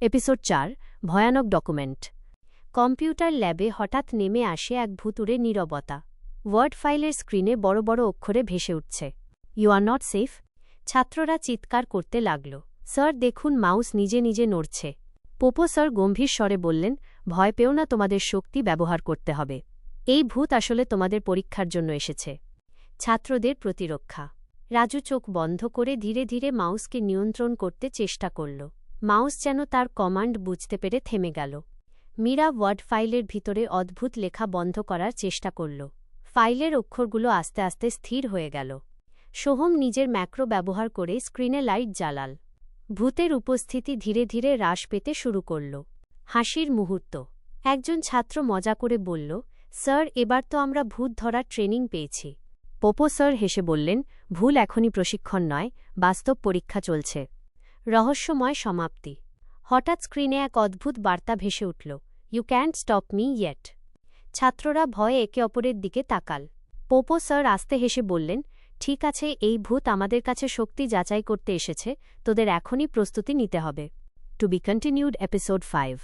Episode ৪ ভয়ানক document. Computer ল্যাবে হঠাৎ নেমে আসে এক ভুতুড়ে নীরবতা। ওয়ার্ড ফাইলের স্ক্রিনে বড় বড় অক্ষরে ভেসে উঠছে, ইউ আর নট সেফ। ছাত্ররা চিৎকার করতে লাগল, স্যার দেখুন মাউস নিজে নিজে নড়ছে। পোপো স্যার গম্ভীর স্বরে বললেন, ভয় পেও না, তোমাদের শক্তি ব্যবহার করতে হবে। এই ভূত আসলে তোমাদের পরীক্ষার জন্য এসেছে। ছাত্রদের প্রতিরক্ষা। রাজু চোখ বন্ধ করে ধীরে ধীরে মাউসকে নিয়ন্ত্রণ করতে চেষ্টা করল। মাউস যেন তার কমান্ড বুঝতে পেরে থেমে গেল। মীরা ওয়ার্ড ফাইলের ভিতরে অদ্ভুত লেখা বন্ধ করার চেষ্টা করল। ফাইলের অক্ষরগুলো আস্তে আস্তে স্থির হয়ে গেল। সোহম নিজের ম্যাক্রো ব্যবহার করে স্ক্রিনে লাইট জ্বালাল। ভূতের উপস্থিতি ধীরে ধীরে হ্রাস পেতে শুরু করল। হাসির মুহূর্ত। একজন ছাত্র মজা করে বলল, স্যার এবার তো আমরা ভূত ধরার ট্রেনিং পেয়েছি। পোপো স্যার হেসে বললেন, ভুল এখনই প্রশিক্ষণ নয়, বাস্তব পরীক্ষা চলছে। রহস্যময় সমাপ্তি। হঠাৎ স্ক্রিনে এক অদ্ভুত বার্তা ভেসে উঠল, you can't stop me yet. ছাত্ররা ভয়ে একে অপরের দিকে তাকাল। পোপো স্যার আস্তে হেসে বললেন, ঠিক আছে, এই ভূত আমাদের কাছে শক্তি যাচাই করতে এসেছে, তোদের এখনই প্রস্তুতি নিতে হবে। To be continued episode 5।